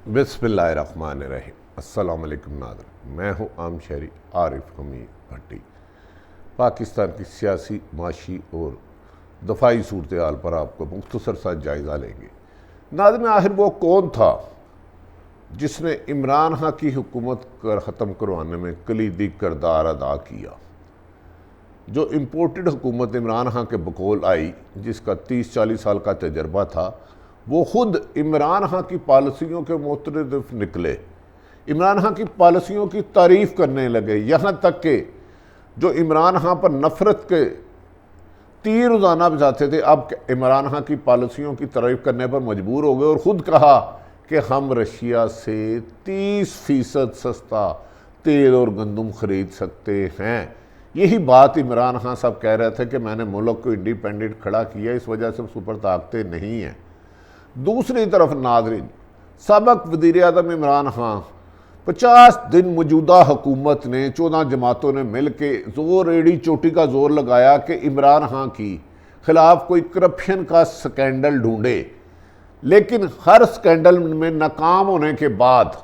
बिस्मिल्लाहिर्रहमानिर्रहीम। अस्सलाम वालेकुम नाज़रीन, मैं हूँ आम शहरी आरिफ हमीद भट्टी। पाकिस्तान की सियासी, माशी और दफाई सूरत हाल पर आपको मुख्तसर सा जायज़ा लेंगे। नाज़रीन, आखिर वो कौन था जिसने इमरान खान की हुकूमत ख़त्म करवाने में कलीदी किरदार अदा किया। जो इम्पोर्टेड हुकूमत इमरान खान के बकौल आई, जिसका 30-40 साल का तजर्बा था, वो ख़ुद इमरान खान की पॉलिसियों के मुतरदिफ निकले, इमरान खान की पॉलिसियों की तारीफ़ करने लगे। यहाँ तक कि जो इमरान खान पर नफ़रत के तीर रोज़ाना बजाते थे, अब इमरान खान की पॉलिसियों की तारीफ़ करने पर मजबूर हो गए और ख़ुद कहा कि हम रशिया से 30% सस्ता तेल और गंदम ख़रीद सकते हैं। यही बात इमरान खान साहब कह रहे थे कि मैंने मुल्क को इंडिपेंडेंट खड़ा किया, इस वजह से सुपर ताकतें नहीं हैं। दूसरी तरफ नाज़रीन, सबक वज़ीर आज़म इमरान खान 50 दिन मौजूदा हुकूमत ने 14 जमातों ने मिल के ज़ोर एड़ी चोटी का ज़ोर लगाया कि इमरान खान की ख़िलाफ़ कोई करप्शन का स्कैंडल ढूंढे, लेकिन हर स्कैंडल में नाकाम होने के बाद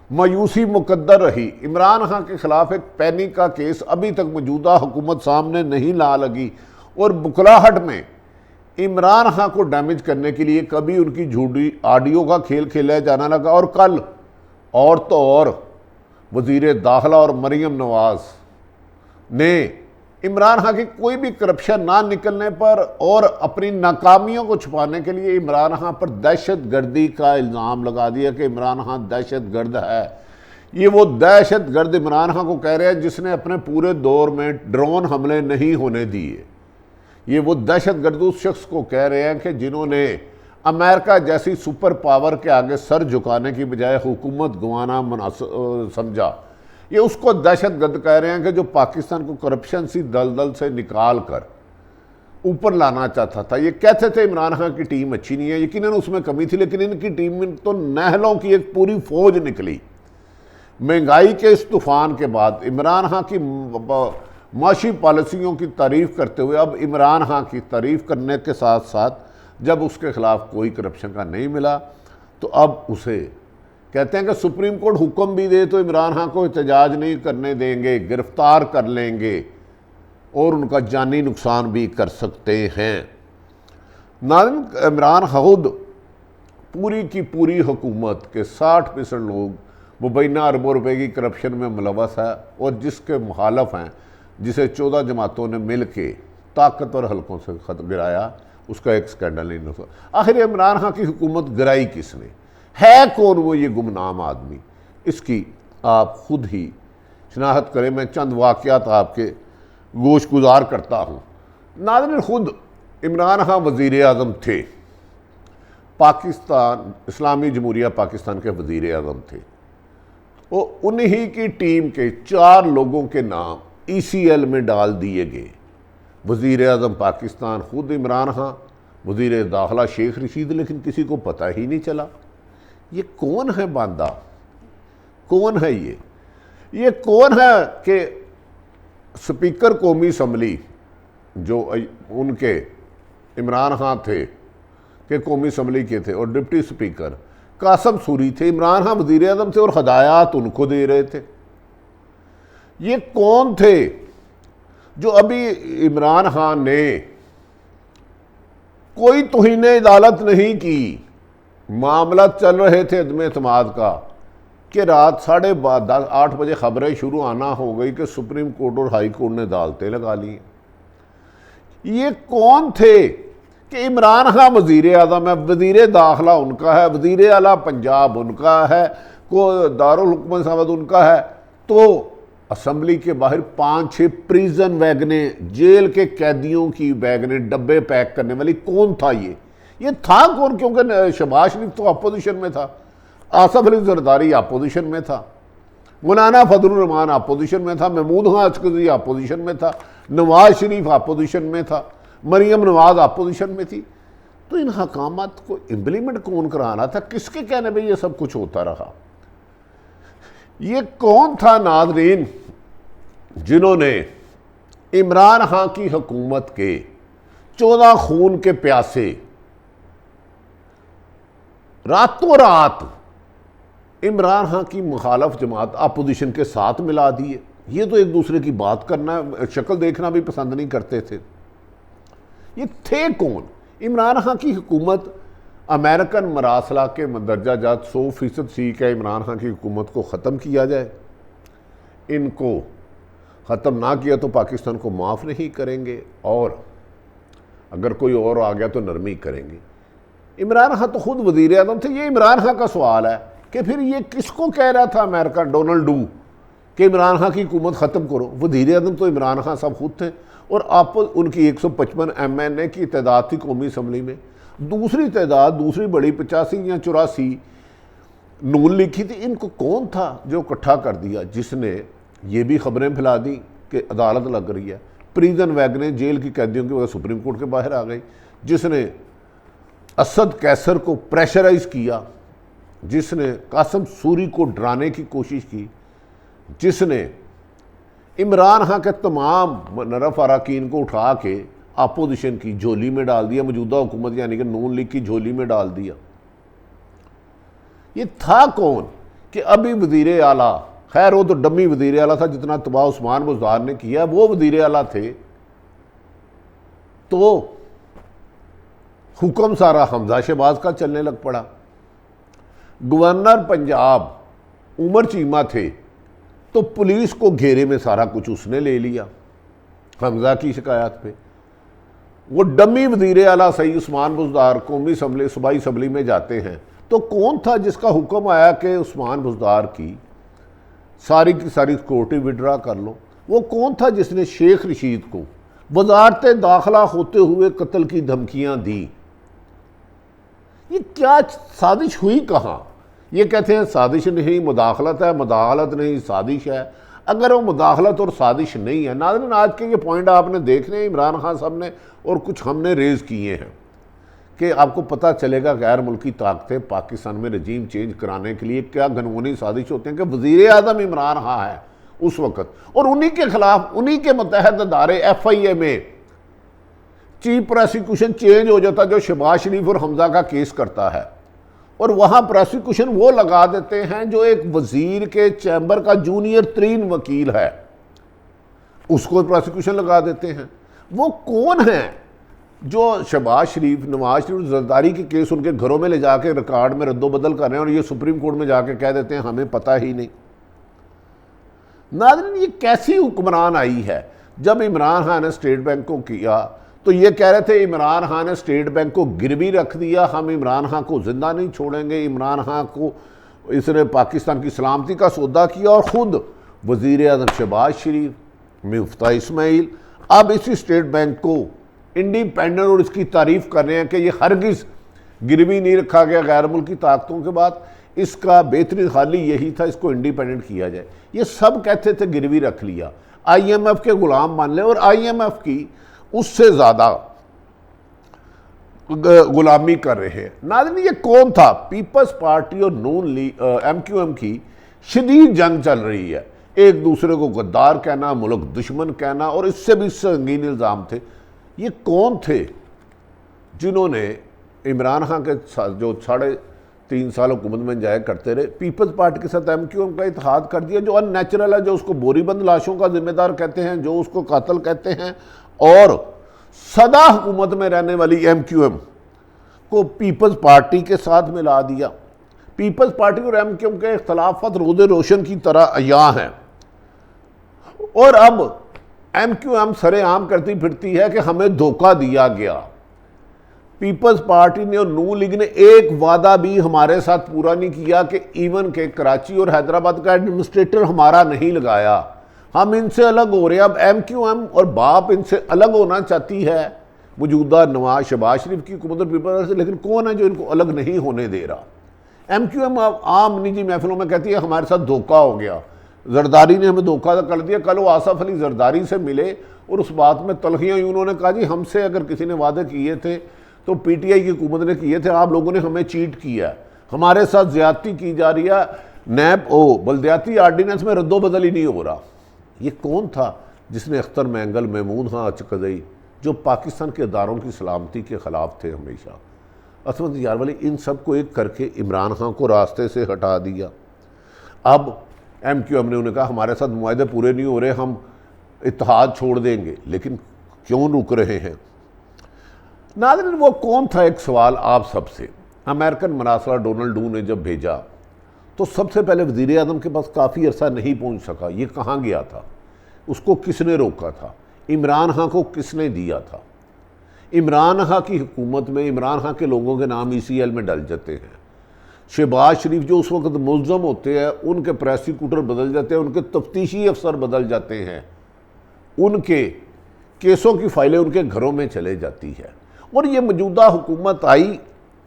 मायूसी मुकद्दर रही। इमरान खान के ख़िलाफ़ एक पैनिक का केस अभी तक मौजूदा हुकूमत सामने नहीं ला लगी और बुखलाहट में इमरान खान को डैमेज करने के लिए कभी उनकी झूठी ऑडियो का खेल खेला जाना लगा। और कल और तो और वज़ीर दाखिला और मरियम नवाज़ ने इमरान खान की कोई भी करप्शन ना निकलने पर और अपनी नाकामियों को छुपाने के लिए इमरान खान पर दहशत गर्दी का इल्ज़ाम लगा दिया कि इमरान खान दहशत गर्द है। ये वो दहशत गर्द इमरान खान को कह रहे हैं जिसने अपने पूरे दौर में ड्रोन हमले नहीं होने दिए। ये वो दहशत गर्द उस शख्स को कह रहे हैं कि जिन्होंने अमेरिका जैसी सुपर पावर के आगे सर झुकाने की बजाय हुकूमत गंवाना समझा। ये उसको दहशत गर्द कह रहे हैं कि जो पाकिस्तान को करप्शन सी दलदल से निकाल कर ऊपर लाना चाहता था। ये कहते थे इमरान खान की टीम अच्छी नहीं है, यकीनन उसमें कमी थी, लेकिन इनकी टीम में तो नहलों की एक पूरी फौज निकली। महंगाई के इस तूफान के बाद इमरान खान की माशी पॉलिसियों की तारीफ़ करते हुए अब इमरान खान की तारीफ़ करने के साथ साथ जब उसके ख़िलाफ़ कोई करप्शन का नहीं मिला तो अब उसे कहते हैं कि सुप्रीम कोर्ट हुक्म भी दे तो इमरान खान को एहतजाज नहीं करने देंगे, गिरफ़्तार कर लेंगे और उनका जानी नुकसान भी कर सकते हैं। नाज़रीन, इमरान खुद पूरी की पूरी हुकूमत के 60% लोग मुबैना अरबों रुपए की करप्शन में मुलव्वस है और जिसके मुखालफ हैं, जिसे 14 जमातों ने मिल के ताकतवर हलकों से खत गिराया, उसका एक स्कैंडल नहीं हो। आखिर इमरान खान की हुकूमत गिराई किसने, है कौन वो ये गुमनाम आदमी, इसकी आप खुद ही शनाख्त करें। मैं चंद वाक़यात आपके गोश गुजार करता हूँ। नाज़रीन, खुद इमरान खान वज़ीर आज़म थे, पाकिस्तान इस्लामी जमहूरिया पाकिस्तान के वज़ीर आज़म थे। वो उन्हीं की टीम के 4 लोगों के नाम ECL में डाल दिए गए। वज़ीर आज़म पाकिस्तान खुद इमरान खान, वज़ीर दाखिला शेख रशीद, लेकिन किसी को पता ही नहीं चला। ये कौन है बांदा, कौन है ये कौन है कि स्पीकर कौमी असम्बली जो उनके इमरान खान थे कि कौमी असम्बली के थे और डिप्टी स्पीकर कासम सूरी थे, इमरान खान वज़ीर आज़म थे और हदायत उनको दे रहे थे। ये कौन थे जो अभी इमरान खान ने कोई तौहीन अदालत नहीं की, मामला चल रहे थे अदम एतमाद का, कि रात 8:30 बजे खबरें शुरू आना हो गई कि सुप्रीम कोर्ट और हाई कोर्ट ने अदालतें लगा ली। ये कौन थे कि इमरान खान वज़ीर आज़म है, वज़ीर दाखिला उनका है, वज़ीर आला पंजाब उनका है, को दारुल हुकूमत सामद उनका है, तो असम्बली के बाहर 5-6 प्रिजन वैगने, जेल के कैदियों की वैगने, डब्बे पैक करने वाली कौन था ये था कौन? क्योंकि शहबाज शरीफ तो अपोजिशन में था, आसफ अली जरदारी अपोजिशन में था, मौलाना फजलुर रहमान अपोजिशन में था, महमूद खान अचकज़ई अपोजिशन में था, नवाज शरीफ अपोजिशन में था, मरियम नवाज अपोजिशन में थी। तो इन हकामात को इम्प्लीमेंट कौन कराना था, किसके कहने पर यह सब कुछ होता रहा? ये कौन था नाज़रीन जिन्होंने इमरान खान की हुकूमत के 14 खून के प्यासे रातों रात इमरान खान की मुखालफ जमात अपोजिशन के साथ मिला दिए। ये तो एक दूसरे की बात करना, शक्ल देखना भी पसंद नहीं करते थे। ये थे कौन? इमरान खान की हुकूमत अमेरिकन मरासला के मंदरजा जात 100% सी के इमरान खान की हुकूमत को ख़त्म किया जाए। इनको ख़त्म ना किया तो पाकिस्तान को माफ़ नहीं करेंगे, और अगर कोई और आ गया तो नरमी करेंगे। इमरान खान तो खुद वज़ीर आज़म थे। ये इमरान खान का सवाल है कि फिर ये किसको कह रहा था अमेरिका, डोनाल्ड डू, कि इमरान खान की हुकूमत ख़त्म करो? वज़ीर आज़म तो इमरान खान साहब खुद थे, और आप उनकी 155 MNA की तादाद थी कौमी असम्बली में। दूसरी तादाद, दूसरी बड़ी 85 या 84 नून लिखी थी। इनको कौन था जो इकट्ठा कर दिया, जिसने ये भी खबरें फैला दी कि अदालत लग रही है? प्रिजन वैगनें जेल की कैदियों की वजह सुप्रीम कोर्ट के बाहर आ गई। जिसने असद कैसर को प्रेशराइज किया, जिसने कासम सूरी को डराने की कोशिश की, जिसने इमरान खान के तमाम नरफ अराकीन को उठा के अपोजिशन की झोली में डाल दिया, मौजूदा हुकूमत यानी कि नून लीग की झोली में डाल दिया। ये था कौन कि अभी वज़ीर आला, खैर वो तो डमी वज़ीर आला था, जितना तबाह उस्मान बुज़दार ने किया वो वज़ीर आला थे, तो हुक्म सारा हमजा शहबाज का चलने लग पड़ा। गवर्नर पंजाब उमर चीमा थे, तो पुलिस को घेरे में सारा कुछ उसने ले लिया हमजा की शिकायत पे। वो डमी वज़ीर आला सही उस्मान बुज़दार कौमी असम्बली, सूबाई असम्बली में जाते हैं, तो कौन था जिसका हुक्म आया कि उस्मान बुज़दार की सारी सिक्योरिटी विड्रा कर लो? वो कौन था जिसने शेख रशीद को वज़ारत दाखिला होते हुए कत्ल की धमकियां दी? ये क्या साजिश हुई? कहाँ? ये कहते हैं साजिश नहीं मुदाखलत है, मुदाखलत नहीं साजिश है। अगर वो मुदाखलत और साजिश नहीं है, नाज़रीन आज के ये पॉइंट आपने देखने हैं इमरान खान साहब ने और कुछ हमने रेज़ किए हैं कि आपको पता चलेगा गैर मुल्की ताकतें पाकिस्तान में रजीम चेंज कराने के लिए क्या गनगुनी साजिश होते हैं। कि वज़ीर आज़म इमरान खान है उस वक़्त, और उन्हीं के खिलाफ उन्हीं के मुतहद अदारे FIA में चीफ प्रोसिक्यूशन चेंज हो जाता जो शहबाज शरीफ और हमजा का केस करता है, और वहाँ प्रोसिक्यूशन वो लगा देते हैं जो एक वज़ीर के चैम्बर का जूनियर तरीन वकील है, उसको प्रोसिक्यूशन लगा देते हैं। वो कौन है जो शहबाज शरीफ, नवाज शरीफ, जरदारी के केस उनके घरों में ले जाके रिकॉर्ड में रद्दोबदल कर रहे हैं, और ये सुप्रीम कोर्ट में जाके कह देते हैं हमें पता ही नहीं। नाज़रीन ये कैसी हुक्मरान आई है? जब इमरान खान ने स्टेट बैंक को किया तो ये कह रहे थे इमरान खान ने स्टेट बैंक को गिरवी रख दिया, हम इमरान खान को जिंदा नहीं छोड़ेंगे, इमरान खान को इसने पाकिस्तान की सलामती का सौदा किया। और ख़ुद वज़ीर आज़म शहबाज शरीफ, मुफ्ती इस्माइल अब इसी स्टेट बैंक को इंडिपेंडेंट और इसकी तारीफ़ कर रहे हैं कि ये हरगिज़ गिरवी नहीं रखा गया गैर मुल्की ताकतों के बाद, इसका बेहतरीन हाल यही था इसको इंडिपेंडेंट किया जाए। ये सब कहते थे गिरवी रख लिया, IMF के गुलाम मान ले, और IMF की उससे ज़्यादा गुलामी कर रहे हैं। नाज़रीन ये कौन था? पीपल्स पार्टी और नून लीग MQM की शदीद जंग चल रही है, एक दूसरे को गद्दार कहना, मुल्क दुश्मन कहना, और इससे भी संगीन इल्ज़ाम थे। ये कौन थे जिन्होंने इमरान खान के जो 3.5 साल हुकूमत में जाया करते रहे, पीपल्स पार्टी के साथ MQM का इत्तेहाद कर दिया, जो अननेचुरल है, जो उसको बोरीबंद लाशों का जिम्मेदार कहते हैं, जो उसको कातल कहते हैं, और सदा हुकूमत में रहने वाली MQM को पीपल्स पार्टी के साथ मिला दिया। पीपल्स पार्टी और MQM के इख्तलाफात रोज़े रोशन की तरह अया हैं, और अब MQM सरेआम करती फिरती है कि हमें धोखा दिया गया। पीपल्स पार्टी ने और नून लीग ने एक वादा भी हमारे साथ पूरा नहीं किया कि इवन के कराची और हैदराबाद का एडमिनिस्ट्रेटर हमारा नहीं लगाया, हम इनसे अलग हो रहे हैं। अब MQM और बाप इनसे अलग होना चाहती है, मौजूदा नवाज शहबाज शरीफ की हुकूमत और पीपल्स से, लेकिन कौन है जो इनको अलग नहीं होने दे रहा? MQM आम निजी महफिलों में कहती है हमारे साथ धोखा हो गया, जरदारी ने हमें धोखा कर दिया। कल वो आसफ अली जरदारी से मिले और उस बात में तलखियाँ हुई, उन्होंने कहा जी हमसे अगर किसी ने वादे किए थे तो PTI की हुकूमत ने किए थे, आप लोगों ने हमें चीट किया, हमारे साथ ज्यादती की जा रही है, नैब बल्दियाती आर्डीनेंस में रद्दोबदल ही नहीं हो रहा। ये कौन था जिसने अख्तर मैंगल, महमूद खां अचकज़ई, जो पाकिस्तान के अदारों की सलामती के ख़िलाफ़ थे हमेशा, असमत यारवली, इन सब को एक करके इमरान खान को रास्ते से हटा दिया। अब MQM ने उन्हें कहा हमारे साथ मुआहदे पूरे नहीं हो रहे, हम इत्तेहाद छोड़ देंगे, लेकिन क्यों रुक रहे हैं? नाज़रीन, वो कौन था, एक सवाल आप सबसे। अमेरिकन मरासला डोनाल्ड डू ने जब भेजा तो सबसे पहले वज़ीर आज़म के पास काफ़ी अरसा नहीं पहुंच सका। ये कहाँ गया था? उसको किसने रोका था? इमरान खां को किसने दिया था? इमरान खां की हुकूमत में इमरान खां के लोगों के नाम ECL में डल जाते हैं। शहबाज शरीफ जो उस वक्त मुल्ज़म होते हैं, उनके प्रोसिक्यूटर बदल जाते हैं, उनके तफ्तीशी अफसर बदल जाते हैं, उनके केसों की फाइलें उनके घरों में चले जाती है। और ये मौजूदा हुकूमत आई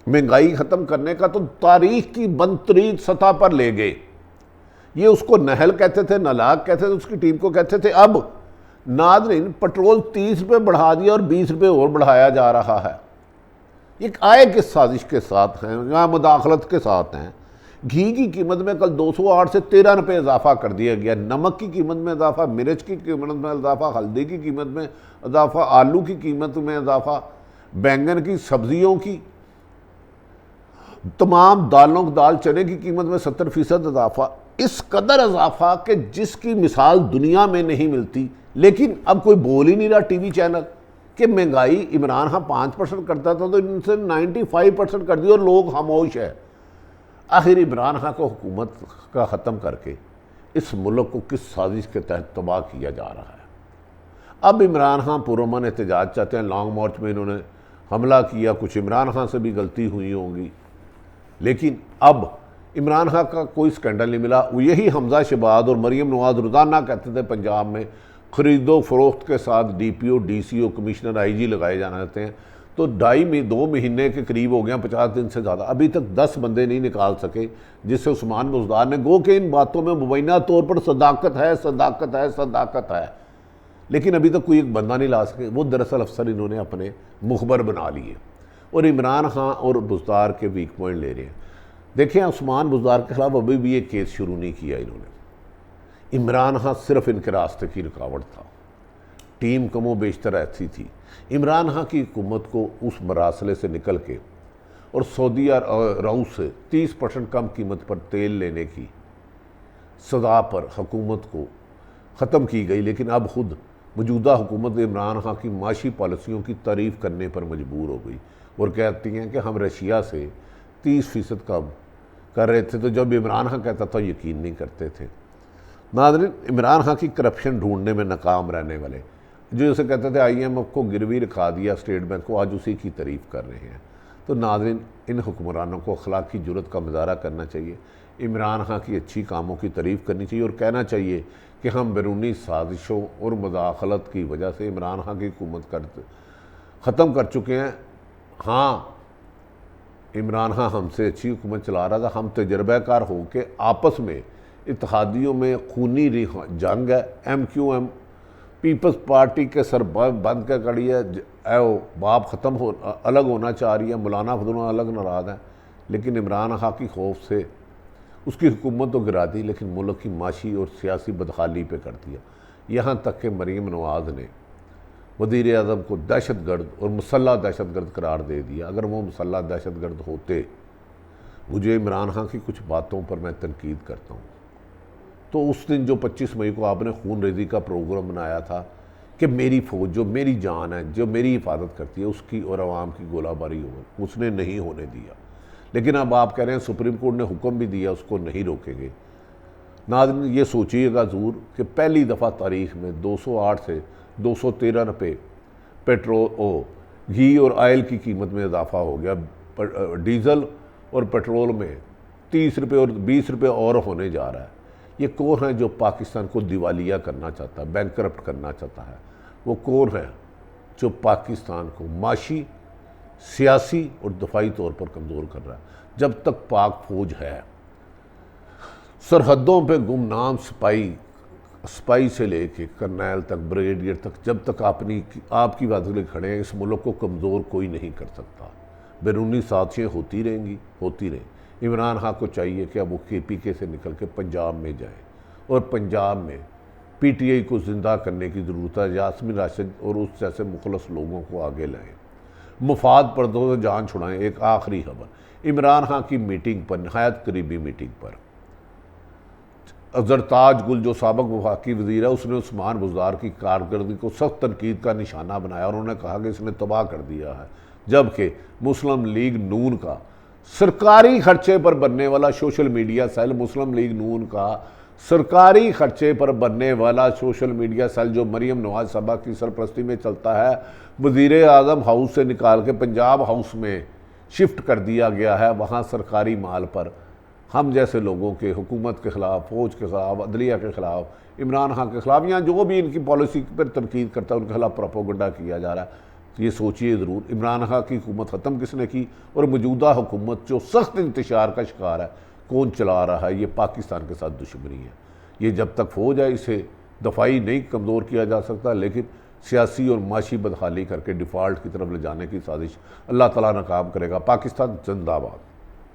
महंगाई ख़त्म करने का तो तारीख की बदतरीन सतह पर ले गए। ये उसको नहल कहते थे, नालायक कहते थे, उसकी टीम को कहते थे। अब नाज़रीन, पेट्रोल 30 रुपये बढ़ा दिया और 20 रुपये और बढ़ाया जा रहा है। ये आय किस साजिश के साथ हैं या मुदाखलत के साथ हैं? घी की कीमत में कल 208 से 13 रुपये इजाफा कर दिया गया। नमक की कीमत में इजाफा, मिर्च की कीमत में इजाफा, हल्दी की कीमत में इजाफा, आलू की कीमत में इजाफा, बैंगन की, सब्जियों की, तमाम दालों, दाल चने की कीमत में 70% इजाफा। इस कदर इजाफा कि जिसकी मिसाल दुनिया में नहीं मिलती। लेकिन अब कोई बोल ही नहीं रहा टीवी चैनल कि महंगाई इमरान खां 5% करता था तो इनसे 95% कर दी और लोग खामोश है। आखिर इमरान खां को हुकूमत का ख़त्म करके इस मुल्क को किस साजिश के तहत तबाह किया जा रहा है? अब इमरान खां पुरअमन एहतजाज चाहते हैं। लॉन्ग मार्च में इन्होंने हमला किया, कुछ इमरान खां से भी गलती हुई होगी, लेकिन अब इमरान खां का कोई स्कैंडल नहीं मिला। यही हमजा शहबाज और मरीम नवाज रोज़ाना कहते थे पंजाब में खरीदो फरोख्त के साथ DPO, DCO, कमिश्नर, IG लगाए जाना चाहते हैं। तो 2 महीने के करीब हो गया, 50 दिन से ज़्यादा, अभी तक 10 बंदे नहीं निकाल सके, जिससे उस्मान बुज़दार ने गो के इन बातों में मुबैना तौर पर सदाकत है, सदाकत है, सदाकत है, लेकिन अभी तक कोई एक बंदा नहीं ला सके। वो दरअसल अफसर इन्होंने अपने मुखबर बना लिए और इमरान खां और बुज़दार के वीक पॉइंट ले रहे हैं। देखें, उस्मान बुज़दार के खिलाफ अभी भी ये केस शुरू नहीं किया इन्होंने। इमरान खां सिर्फ इनके रास्ते की रुकावट था। टीम कमो बेशतर ऐसी थी। इमरान खां की हुकूमत को उस मरासले से निकल के और सऊदी रूस से 30% कम कीमत पर तेल लेने की सज़ा पर हुकूमत को ख़त्म की गई। लेकिन अब खुद मौजूदा हुकूमत इमरान खां की माशी पॉलिसियों की तारीफ़ करने पर मजबूर हो गई और कहती हैं कि हम रशिया से 30% कम कर रहे थे। तो जब इमरान खां कहता था यकीन नहीं करते थे। नाज़रीन, इमरान खां की करप्शन ढूंढने में नाकाम रहने वाले जो जैसे कहते थे IMF को गिरवी रखा दिया स्टेट बैंक को, आज उसी की तारीफ़ कर रहे हैं। तो नाज़रीन, इन हुक्मरानों को अखलाकी जुर्रत का मुजाहरा करना चाहिए। इमरान खां की अच्छी कामों की तारीफ़ करनी चाहिए और कहना चाहिए कि हम बैरूनी साजिशों और मुदाखलत की वजह से इमरान खां की हुकूमत ख़त्म कर चुके हैं। हाँ, इमरान खां हमसे अच्छी हुकूमत चला रहा था, हम तजर्बाकार हो के आपस में इत्तेहादियों में खूनी जंग है। MQM पीपल्स पार्टी के सर बंद कर कड़ी है, बाप ख़त्म हो अलग होना चाह रही है, मौलाना फजल अलग नाराज़ है। लेकिन इमरान खां की खौफ से उसकी हुकूमत तो गिरा दी, लेकिन मुल्क की माशी और सियासी बदहाली पे कर दिया। यहाँ तक कि मरीम नवाज़ ने वज़ीर आज़म को दहशतगर्द और मुसल्ला दहशतगर्द करार दे दिया। अगर वो मुसल्ला दहशतगर्द होते, मुझे इमरान खां की कुछ बातों पर मैं तनकीद करता हूँ, तो उस दिन जो 25 मई को आपने खून रेजी का प्रोग्राम बनाया था कि मेरी फ़ौज जो मेरी जान है, जो मेरी हिफाजत करती है, उसकी और आवाम की गोलाबारी हो, उसने नहीं होने दिया। लेकिन अब आप कह रहे हैं सुप्रीम कोर्ट ने हुक्म भी दिया, उसको नहीं रोकेंगे। नाज़रीन, ये सोचिएगा ज़रूर कि पहली दफ़ा तारीख़ में 208 से 213 रुपये पेट्रोल घी और आयल की कीमत में इजाफा हो गया। डीज़ल और पेट्रोल में 30 रुपये और 20 रुपये और होने जा रहा है। ये कौन है जो पाकिस्तान को दिवालिया करना चाहता है, बैंकरप्ट करना चाहता है? वो कौन है जो पाकिस्तान को माशी, सियासी और दफाई तौर पर कमज़ोर कर रहा है? जब तक पाक फौज है, सरहदों पे गुमनाम सिपाही से लेके कर्नैल तक, ब्रिगेडियर तक, जब तक आपकी बात के लिए खड़े हैं, इस मुल्क को कमज़ोर कोई नहीं कर सकता। बैरूनी साजिशें होती रहें। इमरान खां को चाहिए कि अब वो KPK से निकल के पंजाब में जाए और पंजाब में PTI को ज़िंदा करने की ज़रूरत है। यास्मीन राशिद और उस जैसे मुखलस लोगों को आगे लाएं, मुफाद पर्दों से जान छुड़ाएं। एक आखिरी खबर, इमरान खां की मीटिंग पर, नहायत करीबी मीटिंग पर जरताज गुल जो साबक वफाकी वज़ीर है, उसने उस्मान बुज़दार की कारकर्दगी को सख्त तनकीद का निशाना बनाया और उन्होंने कहा कि इसने तबाह कर दिया है। जबकि मुस्लिम लीग नून का सरकारी खर्चे पर बनने वाला सोशल मीडिया सेल, मुस्लिम लीग नून का सरकारी खर्चे पर बनने वाला सोशल मीडिया सेल जो मरीम नवाज साहबा की सरपरस्ती में चलता है, वज़ीर आज़म हाउस से निकाल के पंजाब हाउस में शिफ्ट कर दिया गया है। वहाँ सरकारी माल पर हम जैसे लोगों के, हुकूमत के ख़िलाफ़, फ़ौज के ख़िलाफ़, अदलिया के ख़िलाफ़, इमरान खान के ख़िलाफ़, या जो भी इनकी पॉलिसी पर तनकीद करता है उनके खिलाफ प्रोपोगंडा किया जा रहा है। तो ये सोचिए ज़रूर, इमरान खान की हुकूमत ख़त्म किसने की और मौजूदा हुकूमत जो सख्त इंतशार का शिकार है, कौन चला रहा है? ये पाकिस्तान के साथ दुश्मनी है। ये जब तक फ़ौज है इसे दफाई नहीं कमज़ोर किया जा सकता, लेकिन सियासी और माशी बदहाली करके डिफ़ाल्ट की तरफ ले जाने की साजिश अल्लाह ताला नाकाम करेगा। पाकिस्तान जिंदाबाद।